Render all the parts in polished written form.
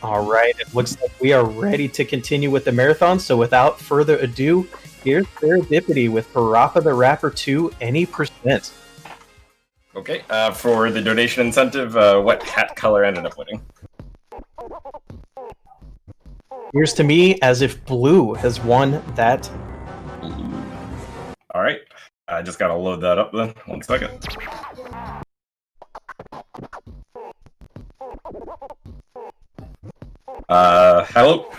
All right, it looks like we are ready to continue with the marathon. So without further ado, here's FeRReTDiPiTY with PaRappa the Rapper 2, any percent. Okay, for the donation incentive, what hat color ended up winning? Here's to me as if blue has won that. All right, I just gotta load that up then. 1 second. Hello,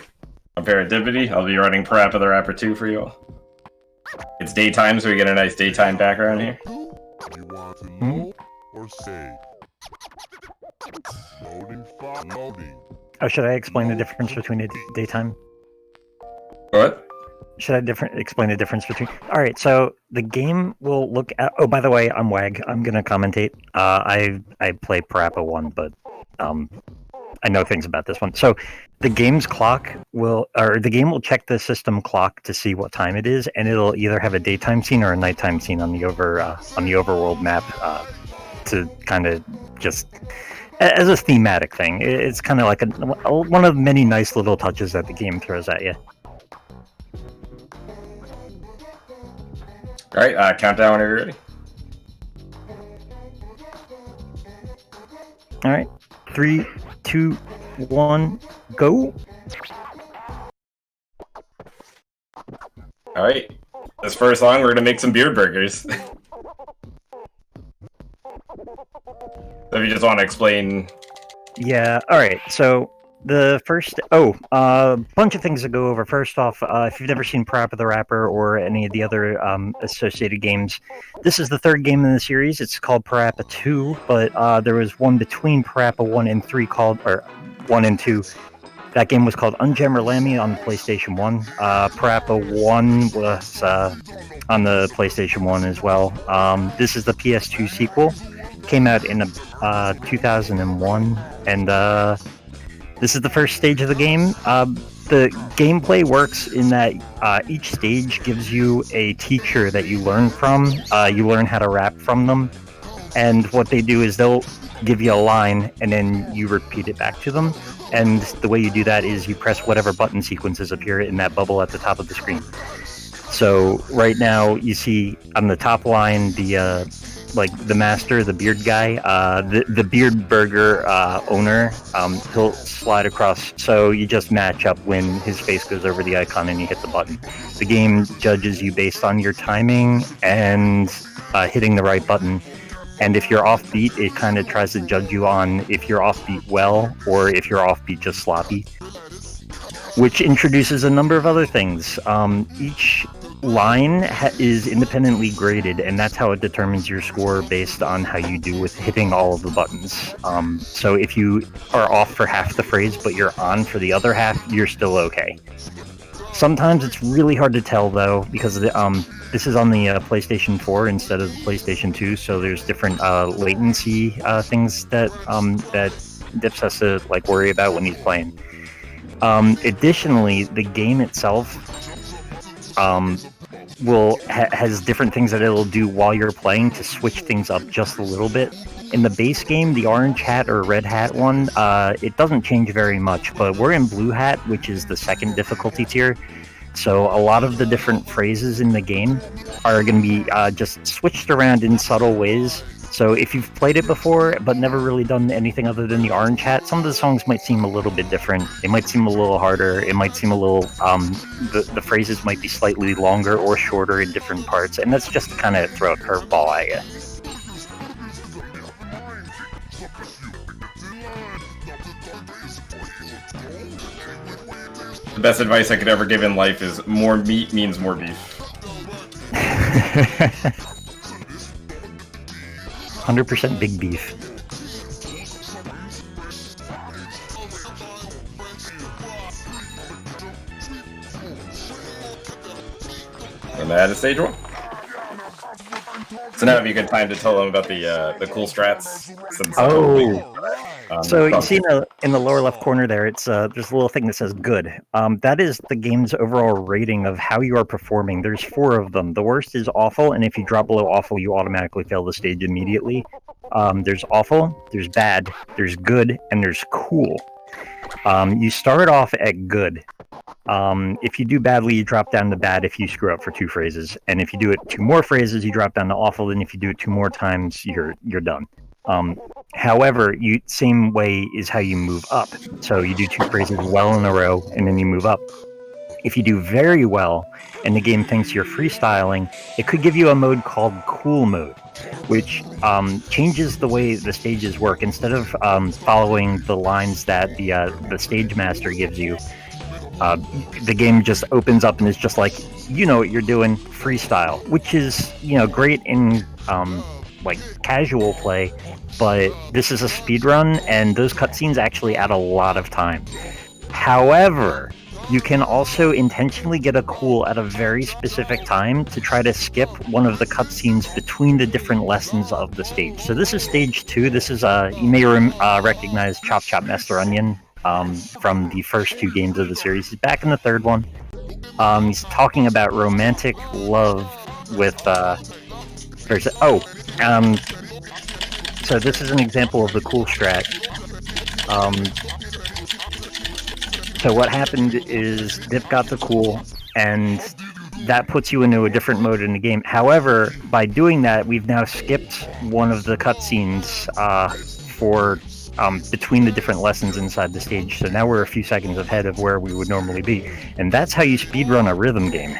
I'm FeRReTDiPiTY. I'll be running PaRappa the Rapper 2 for you all. It's daytime, so we get a nice daytime background here. You want to know or say? Loading. Oh, should I explain the difference between a daytime? What? Should I explain the difference between? All right, so the game will look at. Oh, by the way, I'm Wag. I'm gonna commentate. I play PaRappa 1, but I know things about this one. So the game's clock the game will check the system clock to see what time it is, and it'll either have a daytime scene or a nighttime scene on the overworld map to kind of just as a thematic thing. It's kind of like one of many nice little touches that the game throws at you. All right, countdown when you're ready. All right, 3, 2, 1, go. All right, this first song, we're gonna make some beard burgers. So if you just want to explain. Yeah, all right, so the first, bunch of things to go over. First off, if you've never seen PaRappa the Rapper or any of the other associated games, this is the third game in the series. It's called PaRappa 2, but there was one between PaRappa 1 and 3 or 1 and 2. That game was called Unjammer Lammy on the PlayStation 1. PaRappa 1 was on the PlayStation 1 as well. This is the PS2 sequel. Came out in 2001, and this is the first stage of the game. The gameplay works in that each stage gives you a teacher that you learn from. You learn how to rap from them, and what they do is they'll give you a line, and then you repeat it back to them. And the way you do that is you press whatever button sequences appear in that bubble at the top of the screen. So right now you see on the top line the master, the beard guy, the beard burger owner, he'll slide across. So you just match up when his face goes over the icon and you hit the button. The game judges you based on your timing and hitting the right button. And if you're offbeat, it kind of tries to judge you on if you're offbeat well or if you're offbeat just sloppy, which introduces a number of other things. Each line is independently graded, and that's how it determines your score based on how you do with hitting all of the buttons. So if you are off for half the phrase but you're on for the other half, you're still okay. Sometimes it's really hard to tell though, because this is on the PlayStation 4 instead of the PlayStation 2, so there's different latency things that Dips has to worry about when he's playing. Additionally, the game itself has different things that it'll do while you're playing to switch things up just a little bit. In the base game, the orange hat or red hat one, it doesn't change very much, but we're in blue hat, which is the second difficulty tier. So a lot of the different phrases in the game are going to be just switched around in subtle ways. So if you've played it before but never really done anything other than the orange hat, some of the songs might seem a little bit different. They might seem a little harder. It might seem a little, the phrases might be slightly longer or shorter in different parts. And that's just to kind of throw a curveball at you. The best advice I could ever give in life is more meat means more beef. 100% big beef. And that is stage 1. So now would be a good time to tell them about the cool strats. So you see in the lower left corner there, it's there's a little thing that says good. That is the game's overall rating of how you are performing. There's 4 of them. The worst is awful, and if you drop below awful, you automatically fail the stage immediately. There's awful, there's bad, there's good, and there's cool. You start off at good. If you do badly, you drop down to bad if you screw up for 2 phrases, and if you do it 2 more phrases, you drop down to awful. And if you do it 2 more times, you're done. However, same way is how you move up. So you do 2 phrases well in a row, and then you move up. If you do very well, and the game thinks you're freestyling, it could give you a mode called Cool Mode, which changes the way the stages work. Instead of following the lines that the stage master gives you, the game just opens up and is just like, you know what you're doing, freestyle, which is, great in like casual play, but this is a speed run, and those cutscenes actually add a lot of time. However, you can also intentionally get a cool at a very specific time to try to skip one of the cutscenes between the different lessons of the stage. So this is stage 2. This is you may recognize Chop Chop Master Onion from the first 2 games of the series. He's back in the 3rd one. He's talking about romantic love with so this is an example of the cool strat. So what happened is Dip got the cool, and that puts you into a different mode in the game. However, by doing that, we've now skipped one of the cutscenes for between the different lessons inside the stage. So now we're a few seconds ahead of where we would normally be, and that's how you speedrun a rhythm game.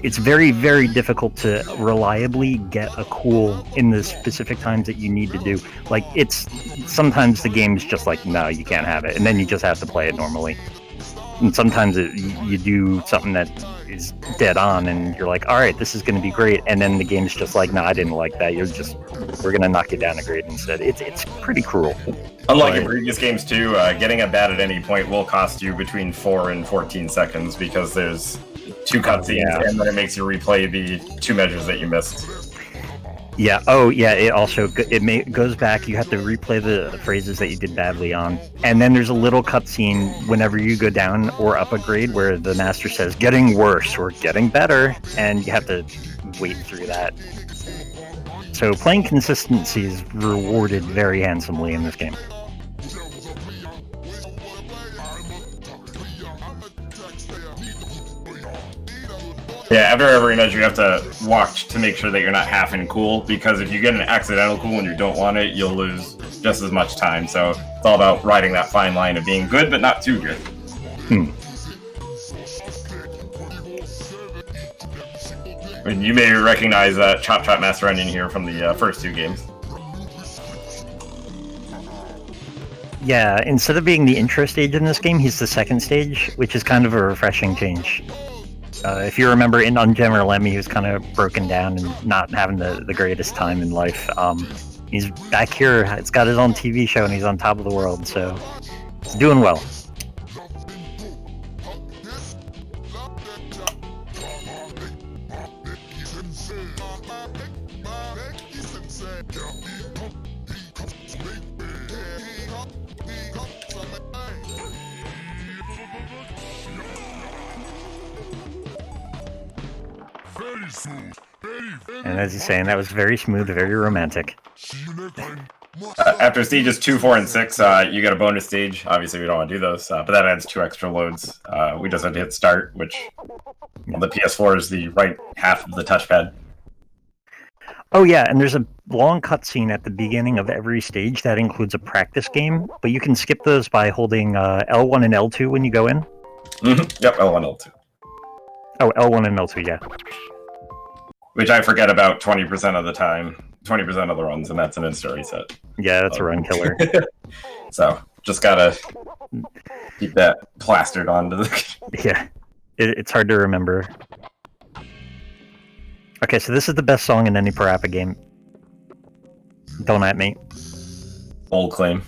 It's very, very difficult to reliably get a cool in the specific times that you need to do. Like, sometimes the game's just like, no, you can't have it, and then you just have to play it normally. And sometimes you do something that is dead on, and you're like, all right, this is going to be great, and then the game's just like, no, I didn't like that. We're going to knock you down a grade instead. It's pretty cruel. Unlike in previous games too, getting a bad at any point will cost you between 4 and 14 seconds because there's 2 cutscenes, and then it makes you replay the 2 measures that you missed. Yeah. Oh, yeah. It also goes back. You have to replay the phrases that you did badly on, and then there's a little cutscene whenever you go down or up a grade where the master says "getting worse" or "getting better," and you have to wait through that. So playing consistency is rewarded very handsomely in this game. Yeah, after every measure, you have to watch to make sure that you're not half in cool, because if you get an accidental cool and you don't want it, you'll lose just as much time. So it's all about riding that fine line of being good, but not too good. I mean, you may recognize Chop Chop Master Onion here from the first 2 games. Yeah, instead of being the intro stage in this game, he's the 2nd stage, which is kind of a refreshing change. If you remember, in Ungem or Lemmy, he was kind of broken down and not having the greatest time in life. He's back here. It's got his own TV show, and he's on top of the world, so he's doing well. And as he's saying, that was very smooth, very romantic. After stages 2, 4, and 6, you get a bonus stage. Obviously, we don't want to do those, but that adds 2 extra loads. We just have to hit start, which on the PS4 is the right half of the touchpad. Oh yeah, and there's a long cutscene at the beginning of every stage that includes a practice game, but you can skip those by holding L1 and L2 when you go in. Yep, L1, L2. Oh, L1 and L2, yeah. Which I forget about 20% of the time, 20% of the runs, and that's an in-story reset. Yeah, that's a run killer. So, just gotta keep that plastered onto the... Yeah, it's hard to remember. Okay, so this is the best song in any PaRappa game. Don't at me. Bold claim.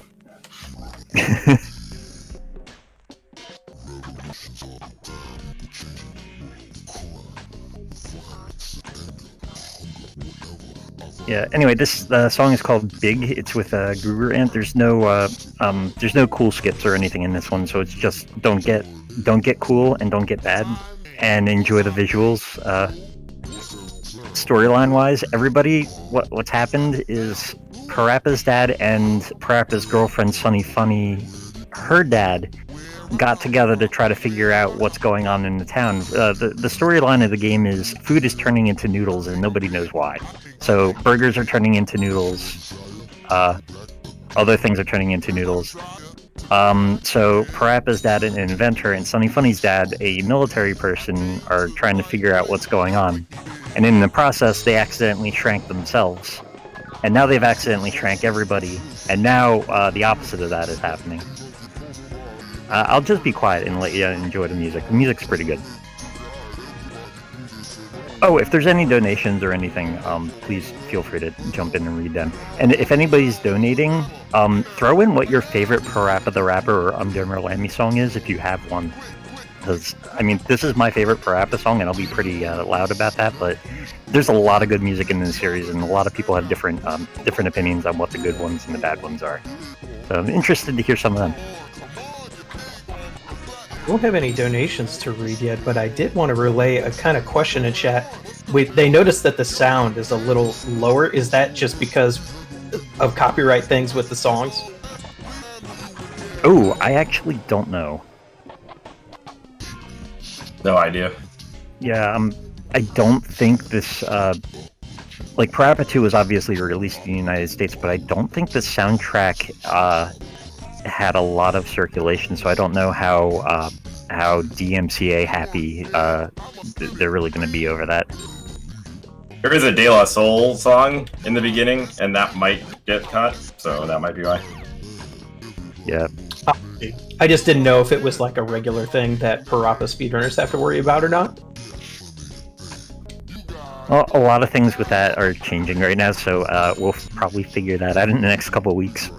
Yeah. Anyway, this song is called "Big." It's with Gruber Ant. There's no cool skips or anything in this one, so it's just don't get cool and don't get bad, and enjoy the visuals. Storyline wise, everybody, what's happened is PaRappa's dad and PaRappa's girlfriend, Sunny Funny, her dad, got together to try to figure out what's going on in the town. The storyline of the game is food is turning into noodles and nobody knows why. So burgers are turning into noodles. Other things are turning into noodles. So PaRappa's dad, an inventor, and Sunny Funny's dad, a military person, are trying to figure out what's going on. And in the process, they accidentally shrank themselves. And now they've accidentally shrank everybody. And now the opposite of that is happening. I'll just be quiet and let you enjoy the music. The music's pretty good. Oh, if there's any donations or anything, please feel free to jump in and read them. And if anybody's donating, throw in what your favorite PaRappa the Rapper or Jammer Lammy song is, if you have one. Because, I mean, this is my favorite PaRappa song, and I'll be pretty loud about that, but there's a lot of good music in this series, and a lot of people have different opinions on what the good ones and the bad ones are. So I'm interested to hear some of them. I don't have any donations to read yet, but I did want to relay a kind of question in chat. They noticed that the sound is a little lower. Is that just because of copyright things with the songs? Oh, I actually don't know. No idea. Yeah, I don't think this, like, PaRappa 2 was obviously released in the United States, but I don't think the soundtrack, had a lot of circulation, so I don't know how DMCA happy, they're really going to be over that. There is a De La Soul song in the beginning, and that might get cut, so that might be why. Yeah. I just didn't know if it was like a regular thing that PaRappa speedrunners have to worry about or not. Well, a lot of things with that are changing right now, so we'll probably figure that out in the next couple of weeks.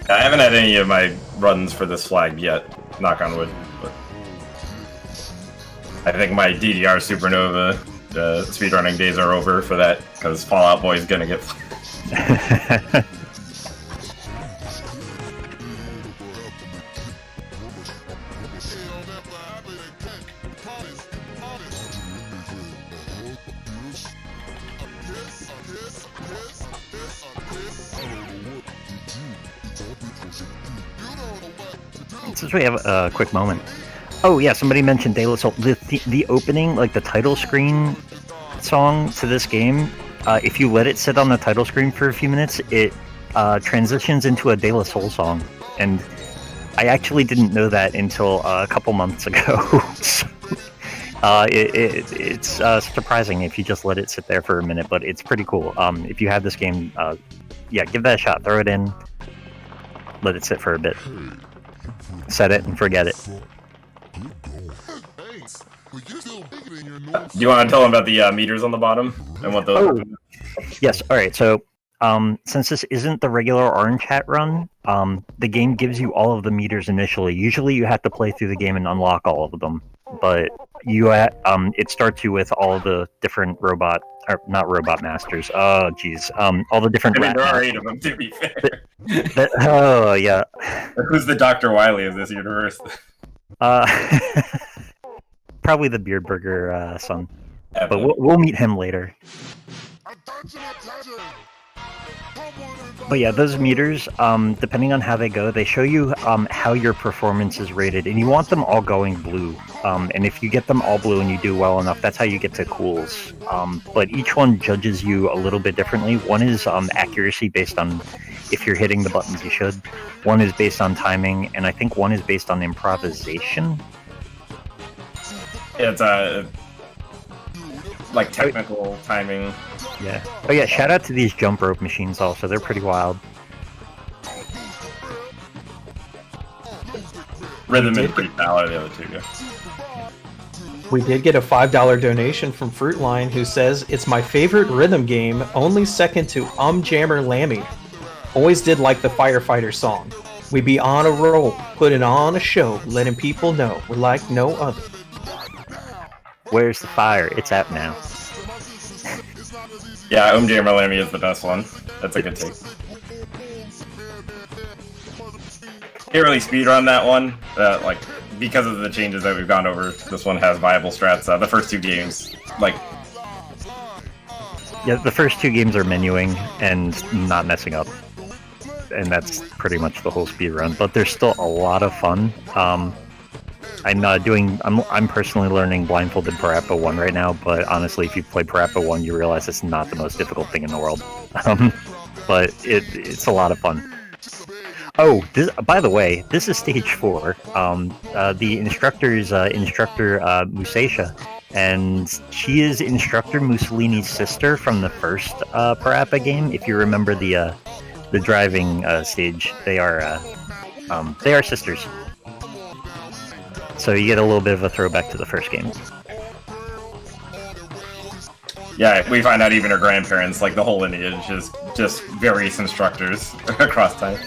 I haven't had any of my runs for this flag yet, knock on wood. But I think my DDR Supernova speedrunning days are over for that, because Fallout Boy is gonna get. Since we have a quick moment. Oh yeah, somebody mentioned De La Soul. The opening, like the title screen song to this game, if you let it sit on the title screen for a few minutes, it transitions into a De La Soul song. And I actually didn't know that until a couple months ago. So, it's surprising if you just let it sit there for a minute, but it's pretty cool. If you have this game, yeah, give that a shot. Throw it in, let it sit for a bit. Set it and forget it. Do you want to tell them about the meters on the bottom and what those? Oh, yes. All right. So, since this isn't the regular orange hat run, the game gives you all of the meters initially. Usually, you have to play through the game and unlock all of them, but it starts you with all the different not robot masters. Oh, geez. All the different. I mean, there are 8 of them, to be fair. Oh, yeah. Who's the Dr. Wily of this universe? Probably the Beardburger son. Yeah, But we'll meet him later. But yeah, those meters, depending on how they go, they show you how your performance is rated, and you want them all going blue. And if you get them all blue and you do well enough, that's how you get to cools. But each one judges you a little bit differently. One is accuracy based on if you're hitting the buttons you should. One is based on timing, and I think one is based on improvisation. It's like technical timing. Yeah. Oh yeah, shout out to these jump rope machines also. They're pretty wild. Rhythm is pretty valid, the other two, yeah. We did get a $5 donation from Fruitline, who says, "It's my favorite rhythm game, only second to Jammer Lammy. Always did like the firefighter song. We be on a roll, putting on a show, letting people know we're like no other." Where's the fire? It's out now. Yeah, Jammer Lammy is the best one. That's a good take. Can't really speedrun that one. Like, because of the changes that we've gone over, this one has viable strats. The first two games, like, Yeah, the first two games are menuing and not messing up, and that's pretty much the whole speed run. But they're still a lot of fun. I'm personally learning blindfolded PaRappa 1 right now, but honestly, if you play PaRappa 1, you realize it's not the most difficult thing in the world. But it's a lot of fun. Oh, by the way, this is stage 4. The instructor's instructor Musesha, and she is instructor Mussolini's sister from the first PaRappa game. If you remember the driving stage, they are sisters. So you get a little bit of a throwback to the first game. yeah, we find out even her grandparents, like the whole lineage, is just various instructors across time.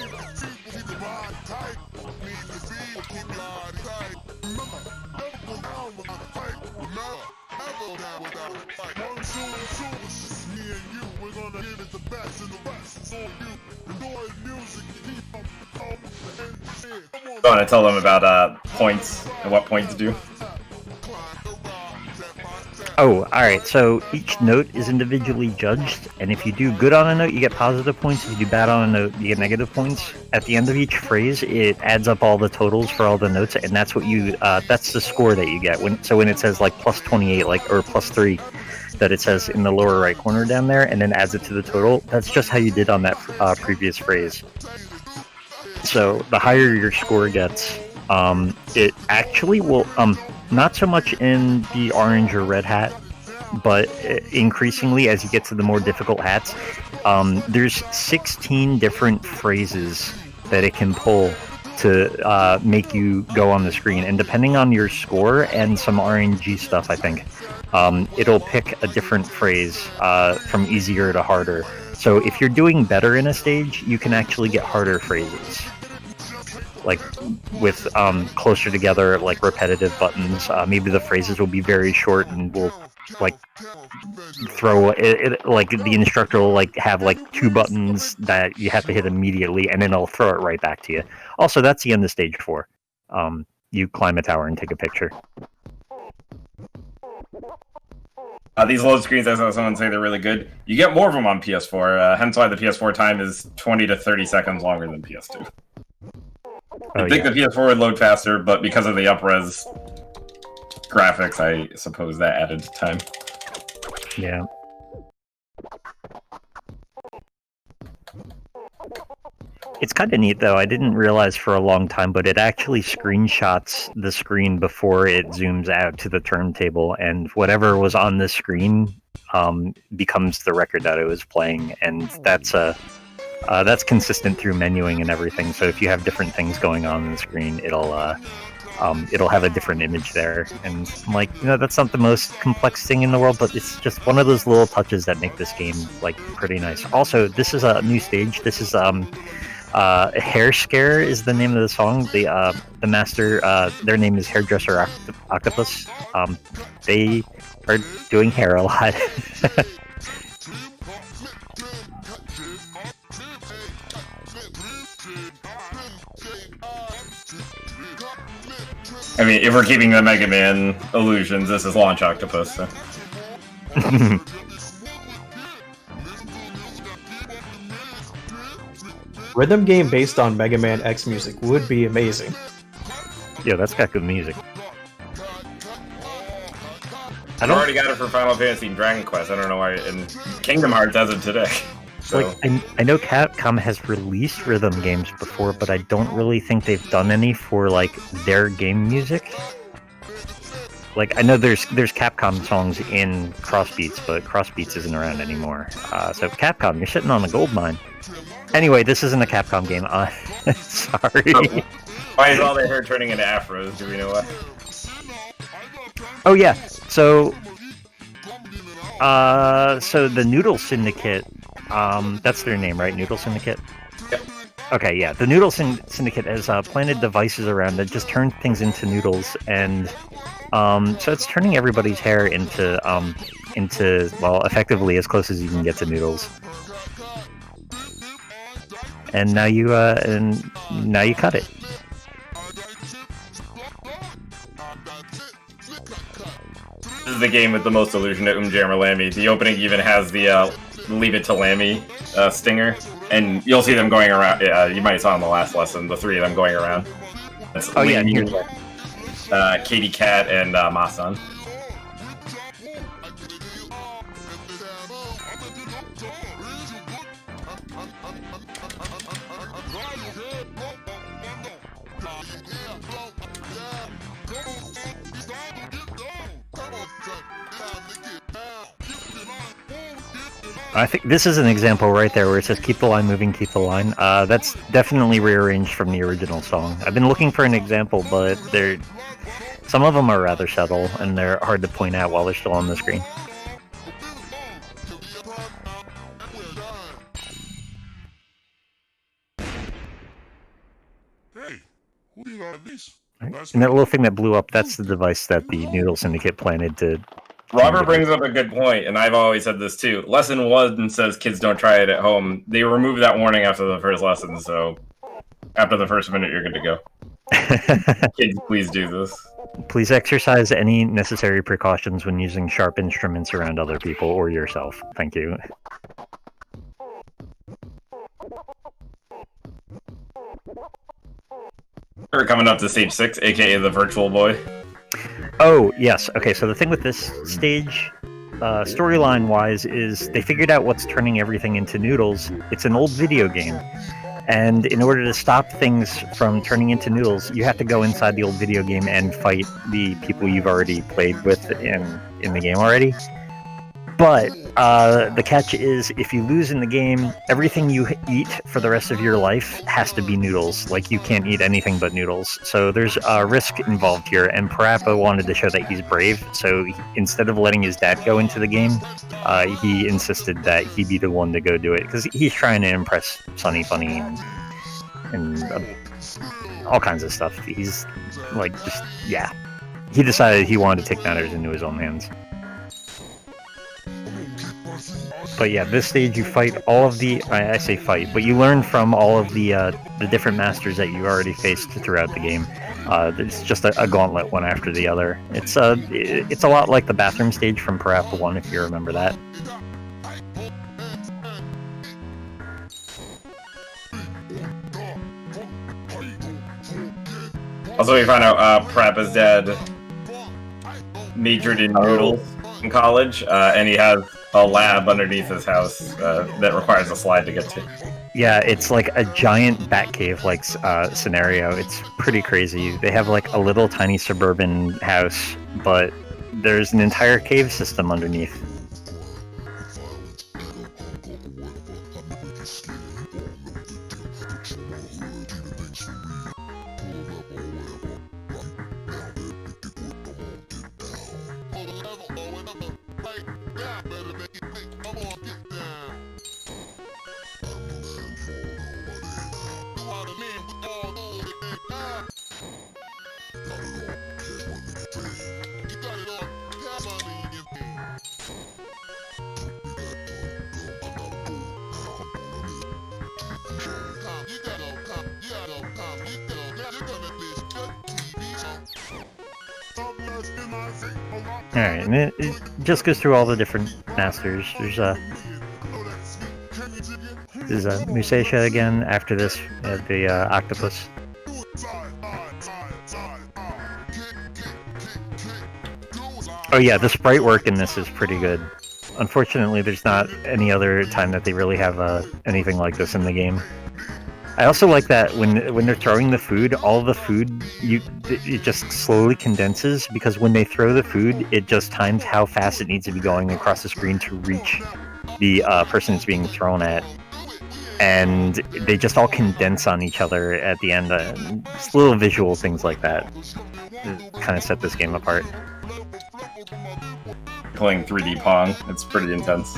I want to tell them about points and what points do. Oh, alright, so each note is individually judged, and if you do good on a note, you get positive points. If you do bad on a note, you get negative points. At the end of each phrase, it adds up all the totals for all the notes, and that's what that's the score that you get. When it says, like, plus 28, or plus 3, that it says in the lower right corner down there, and then adds it to the total, that's just how you did on that previous phrase. So the higher your score gets, it actually will, not so much in the orange or red hat, but increasingly as you get to the more difficult hats, there's 16 different phrases that it can pull to make you go on the screen. And depending on your score and some RNG stuff, I think, it'll pick a different phrase from easier to harder. So if you're doing better in a stage, you can actually get harder phrases. Like with closer together, like repetitive buttons. Maybe the phrases will be very short and will like throw it. Like the instructor will like have like 2 buttons that you have to hit immediately, and then it'll throw it right back to you. Also, that's the end of stage 4. You climb a tower and take a picture. These load screens, as I saw someone say, they're really good. You get more of them on PS4, hence why the PS4 time is 20 to 30 seconds longer than PS2. I think the PS4 would load faster, but because of the up-res graphics, I suppose that added time. Yeah. It's kind of neat, though. I didn't realize for a long time, but it actually screenshots the screen before it zooms out to the turntable, and whatever was on the screen becomes the record that it was playing, and that's consistent through menuing and everything. So if you have different things going on the screen, it'll have a different image there. And like, that's not the most complex thing in the world, but it's just one of those little touches that make this game like pretty nice. Also, this is a new stage. This is Hair Scare is the name of the song. The master, their name is Hairdresser Octopus. They are doing hair a lot. I mean, if we're keeping the Mega Man illusions, this is Launch Octopus. So. Rhythm game based on Mega Man X music would be amazing. Yeah, that's got good music. I've already got it for Final Fantasy and Dragon Quest. I don't know why. And Kingdom Hearts has it today. So. Like, I know Capcom has released rhythm games before, but I don't really think they've done any for like their game music. Like, I know there's Capcom songs in Crossbeats, but Crossbeats isn't around anymore. So Capcom, you're sitting on the gold mine. Anyway, this isn't a Capcom game. Sorry. Why is all their hair turning into afros? Do we know why? Oh yeah. So the Noodle Syndicate. That's their name, right? Noodle Syndicate? Yep. Okay, yeah. The Noodle Syndicate has planted devices around that just turn things into noodles, and so it's turning everybody's hair into well, effectively as close as you can get to noodles. And now you cut it. This is the game with the most allusion to Jammer Lammy. The opening even has the Leave It to Lammy stinger, and you'll see them going around. You might have saw in the last lesson, the three of them going around. That's Lammy, Katie Cat, and Masan. I think this is an example right there where it says keep the line moving, keep the line. That's definitely rearranged from the original song. I've been looking for an example, but some of them are rather subtle, and they're hard to point out while they're still on the screen. Hey, who do you got this? And that little thing that blew up, that's the device that the Noodle Syndicate planted to... Robert brings up a good point, and I've always said this too. Lesson 1 says kids don't try it at home. They removed that warning after the first lesson, so after the first minute, you're good to go. Kids, please do this. Please exercise any necessary precautions when using sharp instruments around other people or yourself. Thank you. We're coming up to stage 6, aka the Virtual Boy. Oh, yes. Okay, so the thing with this stage, storyline-wise, is they figured out what's turning everything into noodles. It's an old video game. And in order to stop things from turning into noodles, you have to go inside the old video game and fight the people you've already played with in the game already. But the catch is, if you lose in the game, everything you eat for the rest of your life has to be noodles. Like, you can't eat anything but noodles. So there's a risk involved here, and PaRappa wanted to show that he's brave, so instead of letting his dad go into the game, he insisted that he be the one to go do it, because he's trying to impress Sunny Funny and all kinds of stuff. He's, like, just, yeah. He decided he wanted to take matters into his own hands. But yeah, this stage you fight all of the... I say fight, but you learn from all of the different masters that you already faced throughout the game. It's just a gauntlet one after the other. It's a lot like the bathroom stage from PaRappa 1, if you remember that. Also, we found out PaRappa's dad majored in noodles in college, and he has a lab underneath his house that requires a slide to get to. Yeah, it's like a giant Batcave-like scenario. It's pretty crazy. They have like a little tiny suburban house, but there's an entire cave system underneath. Alright, and it just goes through all the different masters. There's Musasia again, after this, the octopus. Oh yeah, the sprite work in this is pretty good. Unfortunately, there's not any other time that they really have anything like this in the game. I also like that when they're throwing the food, all the food, it just slowly condenses, because when they throw the food, it just times how fast it needs to be going across the screen to reach the person it's being thrown at. And they just all condense on each other at the end. Just little visual things like that kind of set this game apart. Playing 3D Pong, it's pretty intense.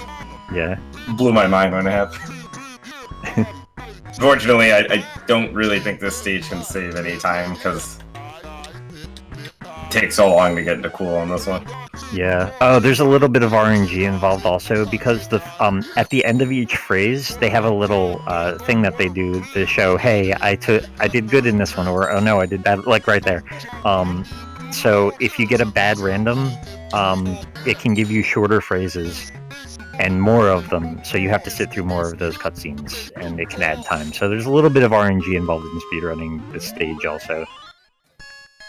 Yeah. Blew my mind when it happened. Unfortunately, I don't really think this stage can save any time, because it takes so long to get into cool on this one. Yeah. Oh, there's a little bit of RNG involved also, because at the end of each phrase, they have a little thing that they do to show, hey, I did good in this one, or oh no, I did bad, like right there. So if you get a bad random, it can give you shorter phrases and more of them, so you have to sit through more of those cutscenes, and it can add time. So there's a little bit of RNG involved in speedrunning this stage also.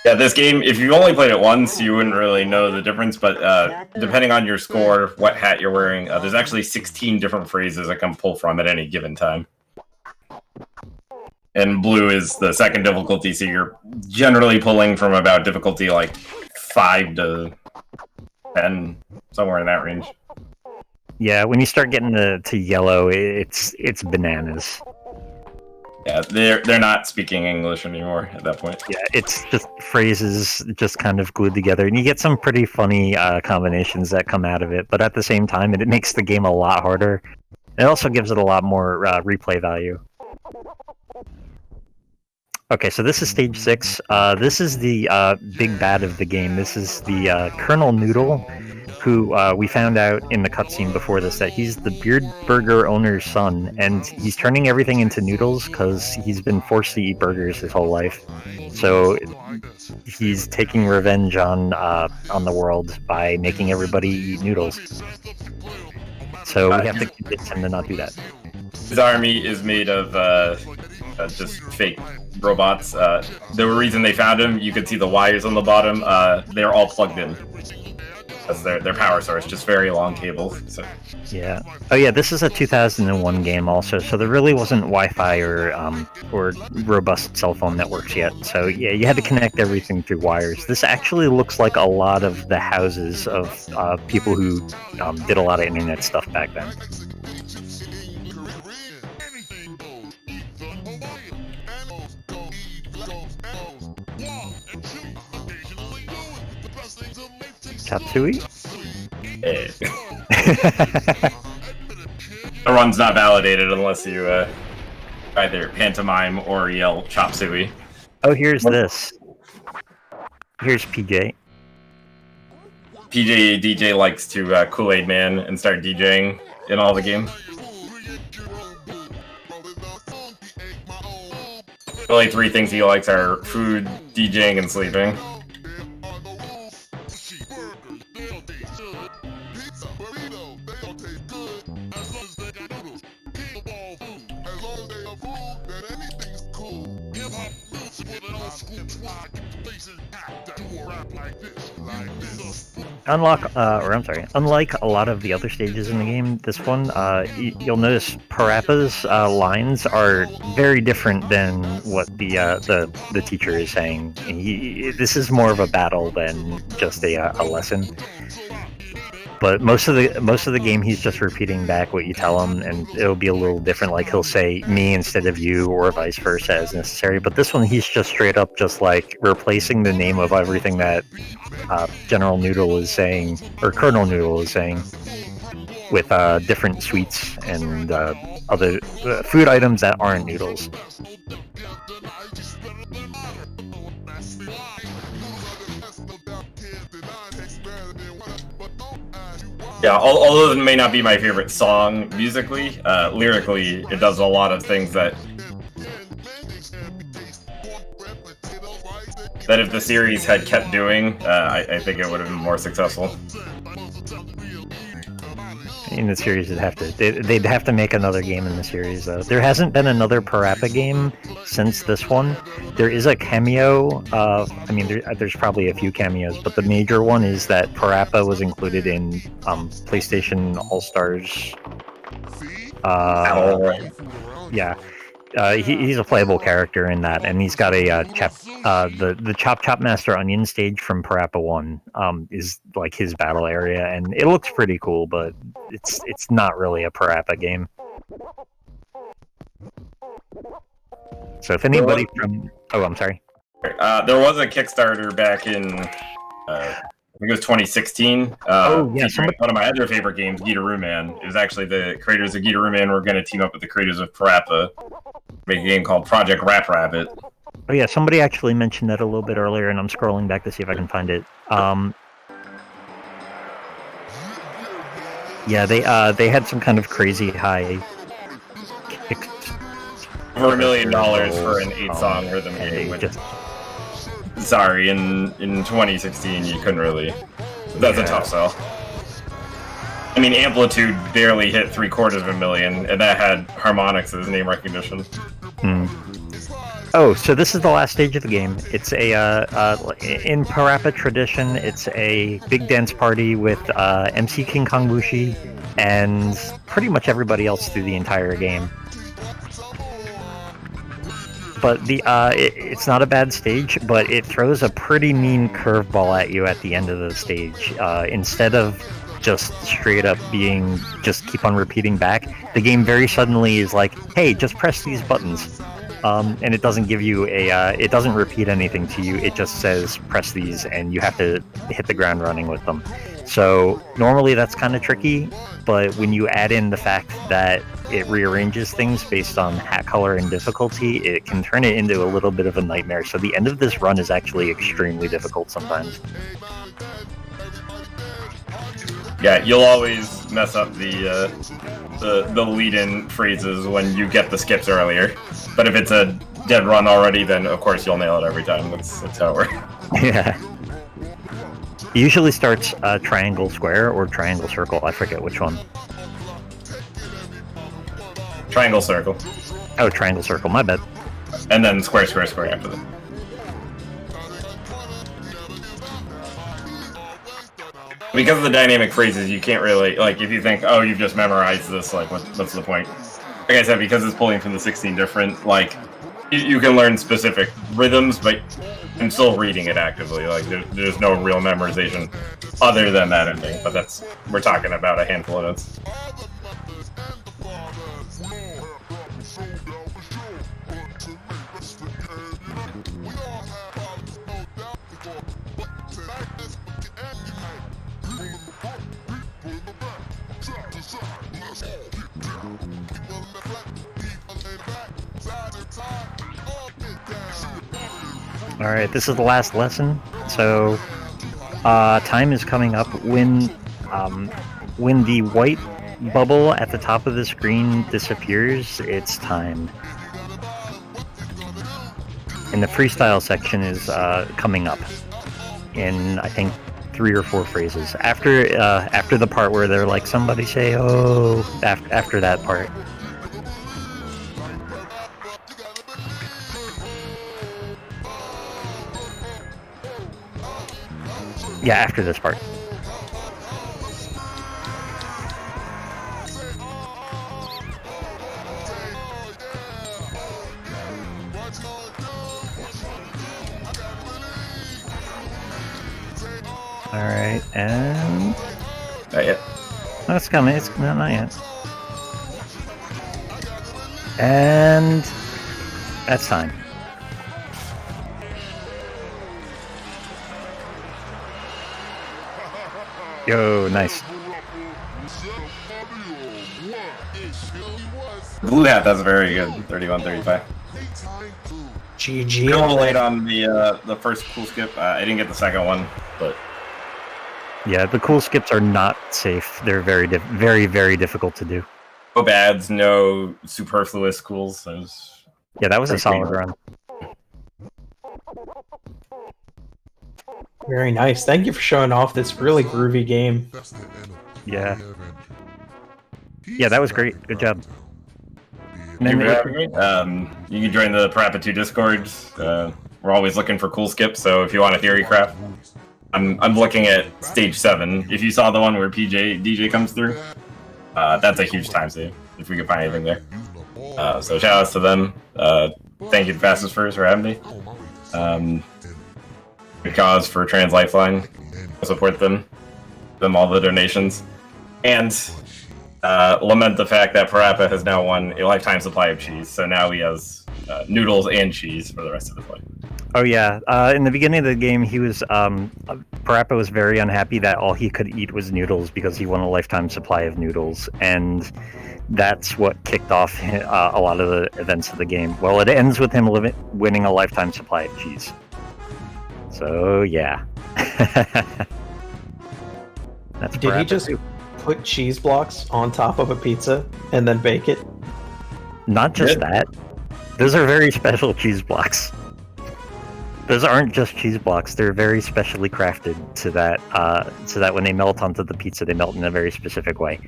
Yeah, this game, if you only played it once, you wouldn't really know the difference, but depending on your score, what hat you're wearing, there's actually 16 different phrases I can pull from at any given time. And blue is the second difficulty, so you're generally pulling from about difficulty like 5 to 10, somewhere in that range. Yeah, when you start getting to yellow, it's bananas. Yeah, they're not speaking English anymore at that point. Yeah, it's just phrases just kind of glued together, and you get some pretty funny combinations that come out of it. But at the same time, it makes the game a lot harder. It also gives it a lot more replay value. Okay, so this is stage 6. This is the big bad of the game. This is the Colonel Noodle, who we found out in the cutscene before this that he's the Beard Burger owner's son, and he's turning everything into noodles because he's been forced to eat burgers his whole life. So he's taking revenge on the world by making everybody eat noodles. So we have to convince him to not do that. His army is made of just fake robots. The reason they found him, you could see the wires on the bottom. They're all plugged in. That's their power source, just very long cables. So. Yeah. Oh yeah, this is a 2001 game also, so there really wasn't Wi-Fi or robust cell phone networks yet. So yeah, you had to connect everything through wires. This actually looks like a lot of the houses of people who did a lot of internet stuff back then. Tatsui? Yeah. The run's not validated unless you either pantomime or yell chop suey. Oh, here's this. Here's PJ. DJ likes to Kool-Aid Man and start DJing in all the games. The only 3 things he likes are food, DJing, and sleeping. Unlike a lot of the other stages in the game, this one, you'll notice PaRappa's lines are very different than what the teacher is saying. This is more of a battle than just a lesson. But most of the game, he's just repeating back what you tell him, and it'll be a little different. Like he'll say "me" instead of "you," or vice versa as necessary. But this one, he's just straight up just like replacing the name of everything that General Noodle is saying, or Colonel Noodle is saying, with different sweets and other food items that aren't noodles. Yeah, although it may not be my favorite song musically, lyrically, it does a lot of things that if the series had kept doing, I think it would have been more successful. In the series, they'd have to make another game in the series, though. There hasn't been another PaRappa game since this one. There is a cameo. There's probably a few cameos, but the major one is that PaRappa was included in PlayStation All Stars. Yeah. He's a playable character in that, and he's got a the Chop Master Onion stage from PaRappa 1 is like his battle area, and it looks pretty cool, but it's not really a PaRappa game. So if anybody I'm sorry. There was a Kickstarter back in I think it was 2016. One of my other favorite games, Gitaroo Man. It was actually the creators of Gitaroo Man were going to team up with the creators of PaRappa, make a game called Project Rap Rabbit. Oh yeah, somebody actually mentioned that a little bit earlier, and I'm scrolling back to see if I can find it. Yeah, they had some kind of crazy high. Over $1 million for an 8-song rhythm game. Sorry, in 2016 you couldn't really That's a tough sell. I mean, Amplitude barely hit 750,000, and that had harmonics as name recognition. Oh, so this is the last stage of the game. It's a in PaRappa tradition. It's a big dance party with MC King Kong Bushi and pretty much everybody else through the entire game. But it's not a bad stage, but it throws a pretty mean curveball at you at the end of the stage. Instead of just straight up being just keep on repeating back, the game very suddenly is like, hey, just press these buttons. And it doesn't give you it doesn't repeat anything to you. It just says press these, and you have to hit the ground running with them. So normally that's kind of tricky, but when you add in the fact that it rearranges things based on hat color and difficulty, it can turn it into a little bit of a nightmare. So the end of this run is actually extremely difficult sometimes. Yeah, you'll always mess up the lead-in phrases when you get the skips earlier. But if it's a dead run already, then of course you'll nail it every time. That's how it works. Yeah. It usually starts triangle square or triangle circle. I forget which one. Triangle circle. Oh, triangle circle. My bad. And then square, square, square after that. Because of the dynamic phrases, you can't really, like, if you think, oh, you've just memorized this, like, what's the point? Like I said, because it's pulling from the 16 different, like, you can learn specific rhythms, but I'm still reading it actively. Like, there's no real memorization other than that ending. But we're talking about a handful of notes. Alright, this is the last lesson. So, time is coming up. When the white bubble at the top of the screen disappears, it's time. And the freestyle section is coming up in, I think, 3 or 4 phrases. After the part where they're like, somebody say, oh, after that part. Yeah, after this part. Alright, and... Not yet. Oh, it's coming. It's not yet. And... that's time. Yo, nice. Blue Hat, that's very good. 31-35. GG. Going late on the first cool skip. I didn't get the second one, but Yeah, the cool skips are not safe. They're very, very difficult to do. no bads, no superfluous cools. Yeah, that was a solid run. Very nice. Thank you for showing off this really groovy game. Yeah. Yeah, that was great. Good job. You can join the PaRappa 2 Discord. We're always looking for cool skips, so if you want a theory craft, I'm looking at stage 7. If you saw the one where DJ comes through, that's a huge time save if we could find anything there. So shout outs to them. Thank you to Fastest First for having me. Good cause for Trans Lifeline. Support them all the donations, and lament the fact that PaRappa has now won a lifetime supply of cheese. So now he has noodles and cheese for the rest of his life. Oh yeah, in the beginning of the game, he was PaRappa was very unhappy that all he could eat was noodles because he won a lifetime supply of noodles, and that's what kicked off a lot of the events of the game. Well, it ends with him winning a lifetime supply of cheese. So yeah. That's Did he PaRappa just too. put cheese blocks on top of a pizza and then bake it? Not just that. Those are very special cheese blocks. Those aren't just cheese blocks; they're very specially crafted so that when they melt onto the pizza, they melt in a very specific way.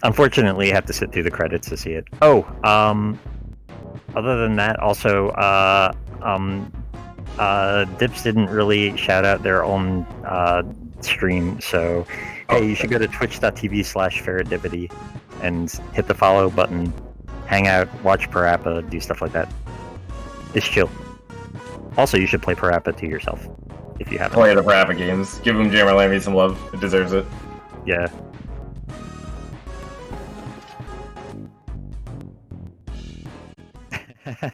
Unfortunately, you have to sit through the credits to see it. Oh, other than that, also, Dips didn't really shout out their own stream, so hey, you should go to twitch.tv/FeRReTDiPiTY and hit the follow button, hang out, watch PaRappa, do stuff like that. It's chill. Also, you should play PaRappa to yourself if you haven't. Play the PaRappa games. Give him Jammer Lammy some love. It deserves it. Yeah.